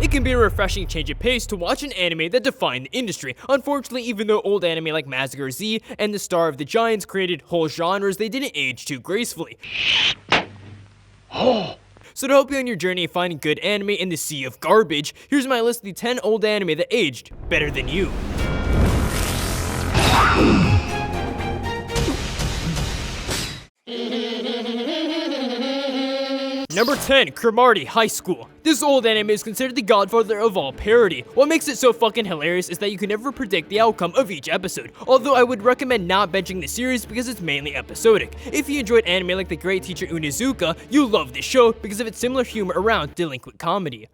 It can be a refreshing change of pace to watch an anime that defined the industry. Unfortunately, even though old anime like Mazinger Z and the Star of the Giants created whole genres, they didn't age too gracefully. So to help you on your journey of finding good anime in the sea of garbage, here's my list of the 10 old anime that aged better than you. Number 10, CROMARTIE High School. This old anime is considered the godfather of all parody. What makes it so fucking hilarious is that you can never predict the outcome of each episode, although I would recommend not benching the series because it's mainly episodic. If you enjoyed anime like The Great Teacher Onizuka, you'll love this show because of its similar humor around delinquent comedy.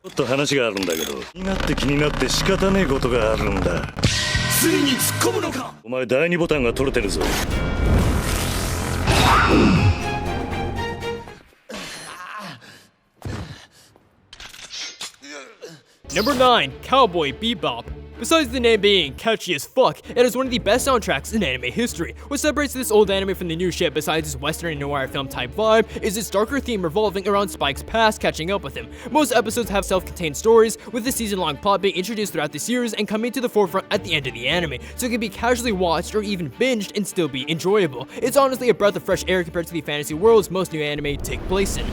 Number 9, Cowboy Bebop. Besides the name being catchy as fuck, it has one of the best soundtracks in anime history. What separates this old anime from the new shit besides its western and noir film type vibe is its darker theme revolving around Spike's past catching up with him. Most episodes have self-contained stories, with the season-long plot being introduced throughout the series and coming to the forefront at the end of the anime, so it can be casually watched or even binged and still be enjoyable. It's honestly a breath of fresh air compared to the fantasy worlds most new anime take place in.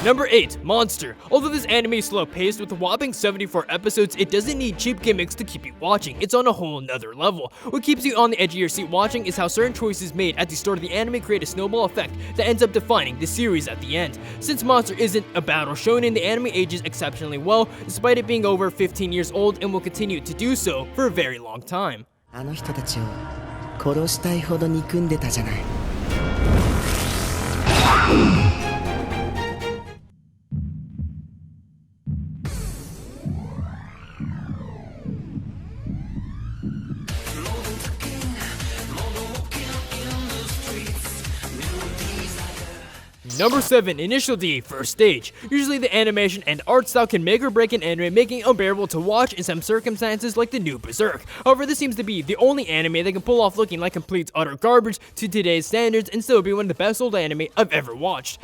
Number 8, Monster. Although this anime is slow-paced with a whopping 74 episodes, it doesn't need cheap gimmicks to keep you watching. It's on a whole nother level. What keeps you on the edge of your seat watching is how certain choices made at the start of the anime create a snowball effect that ends up defining the series at the end. Since Monster isn't a battle shonen, the anime ages exceptionally well, despite it being over 15 years old and will continue to do so for a very long time. Number 7, Initial D, First Stage. Usually the animation and art style can make or break an anime, making it unbearable to watch in some circumstances like the new Berserk. However, this seems to be the only anime that can pull off looking like complete utter garbage to today's standards and still be one of the best old anime I've ever watched.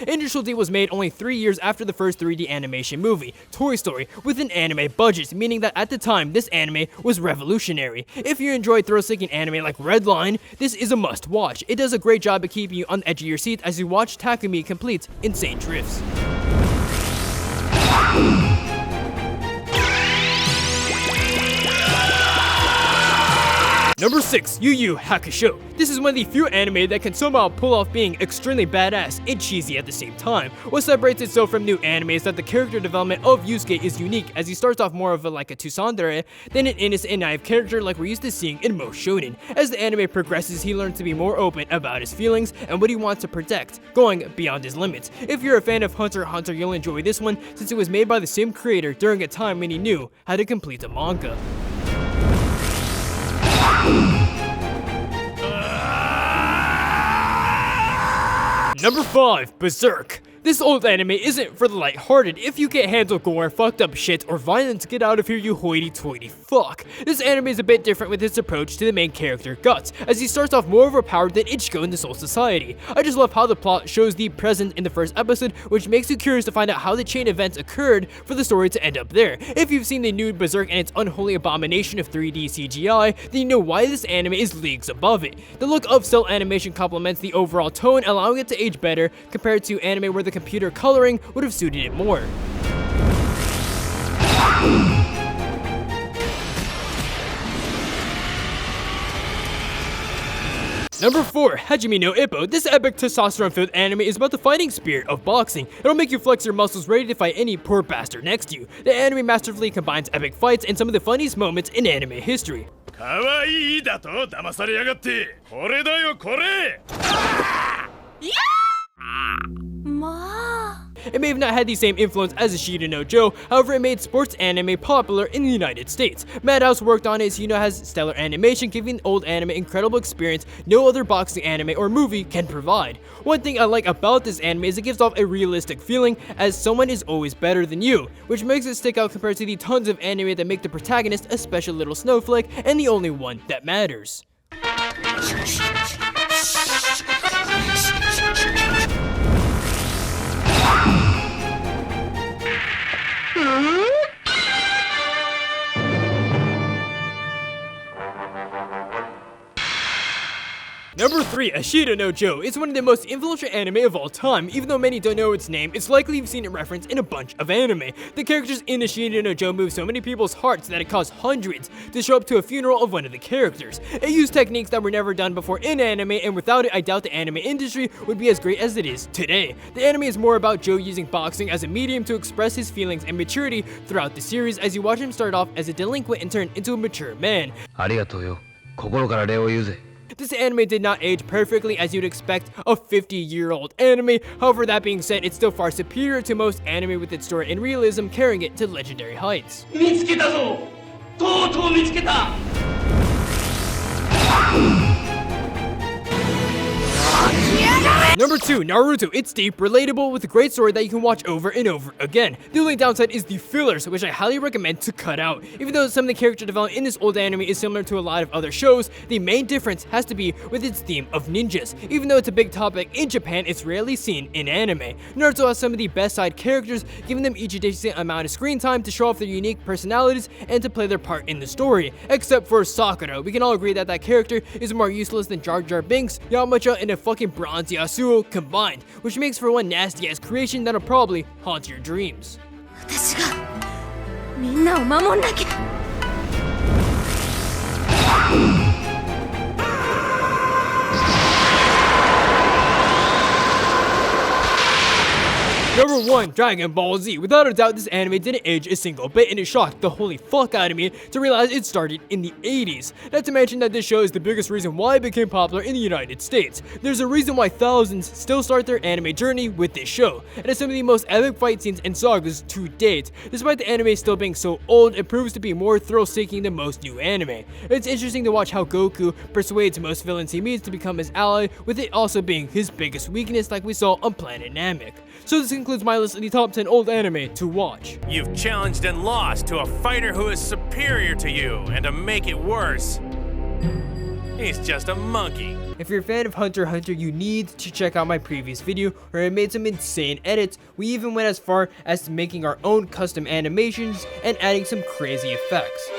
Initial D was made only 3 years after the first 3D animation movie, Toy Story, with an anime budget, meaning that at the time, this anime was revolutionary. If you enjoy thrill-seeking anime like Redline, this is a must-watch. It does a great job of keeping you on the edge of your seat as you watch Takumi complete insane drifts. Number 6, Yu Yu Hakusho. This is one of the few anime that can somehow pull off being extremely badass and cheesy at the same time. What separates it so from new anime is that the character development of Yusuke is unique, as he starts off more of like a tsundere than an innocent and naive character like we're used to seeing in most shonen. As the anime progresses, he learns to be more open about his feelings and what he wants to protect, going beyond his limits. If you're a fan of Hunter x Hunter, you'll enjoy this one since it was made by the same creator during a time when he knew how to complete a manga. Number 5, Berserk. This old anime isn't for the lighthearted. If you can't handle gore, fucked up shit, or violence, get out of here, you hoity-toity fuck. This anime is a bit different with its approach to the main character, Guts, as he starts off more overpowered than Ichigo in the Soul Society. I just love how the plot shows the present in the first episode, which makes you curious to find out how the chain events occurred for the story to end up there. If you've seen the nude Berserk and its unholy abomination of 3D CGI, then you know why this anime is leagues above it. The look of cell animation complements the overall tone, allowing it to age better compared to anime where the computer coloring would have suited it more. Number 4, Hajime no Ippo. This epic testosterone-filled anime is about the fighting spirit of boxing. It'll make you flex your muscles ready to fight any poor bastard next to you. The anime masterfully combines epic fights and some of the funniest moments in anime history. It may have not had the same influence as Ashita no Joe, however it made sports anime popular in the United States. Madhouse worked on it, so has stellar animation, giving old anime incredible experience no other boxing anime or movie can provide. One thing I like about this anime is it gives off a realistic feeling, as someone is always better than you, which makes it stick out compared to the tons of anime that make the protagonist a special little snowflake and the only one that matters. Number 3, Ashita no Joe. It's one of the most influential anime of all time. Even though many don't know its name, it's likely you've seen it referenced in a bunch of anime. The characters in Ashita no Joe move so many people's hearts that it caused hundreds to show up to a funeral of one of the characters. It used techniques that were never done before in anime, and without it, I doubt the anime industry would be as great as it is today. The anime is more about Joe using boxing as a medium to express his feelings and maturity throughout the series, as you watch him start off as a delinquent and turn into a mature man. This anime did not age perfectly as you'd expect a 50-year-old anime. However, that being said, it's still far superior to most anime with its story and realism, carrying it to legendary heights. Number 2, Naruto. It's deep, relatable, with a great story that you can watch over and over again. The only downside is the fillers, which I highly recommend to cut out. Even though some of the character development in this old anime is similar to a lot of other shows, the main difference has to be with its theme of ninjas. Even though it's a big topic in Japan, it's rarely seen in anime. Naruto has some of the best side characters, giving them each a decent amount of screen time to show off their unique personalities and to play their part in the story. Except for Sakura. We can all agree that that character is more useless than Jar Jar Binks, Yamcha, and a fucking bronze Yasuo combined, which makes for one nasty ass creation that'll probably haunt your dreams. Number 1, Dragon Ball Z. Without a doubt, this anime didn't age a single bit, and it shocked the holy fuck out of me to realize it started in the 80s. Not to mention that this show is the biggest reason why it became popular in the United States. There's a reason why thousands still start their anime journey with this show. It has some of the most epic fight scenes and sagas to date. Despite the anime still being so old, it proves to be more thrill-seeking than most new anime. It's interesting to watch how Goku persuades most villains he meets to become his ally, with it also being his biggest weakness, like we saw on Planet Namek. So this concludes my list of the top 10 old anime to watch. You've challenged and lost to a fighter who is superior to you, and to make it worse, he's just a monkey. If you're a fan of Hunter x Hunter, you need to check out my previous video where I made some insane edits. We even went as far as to making our own custom animations and adding some crazy effects.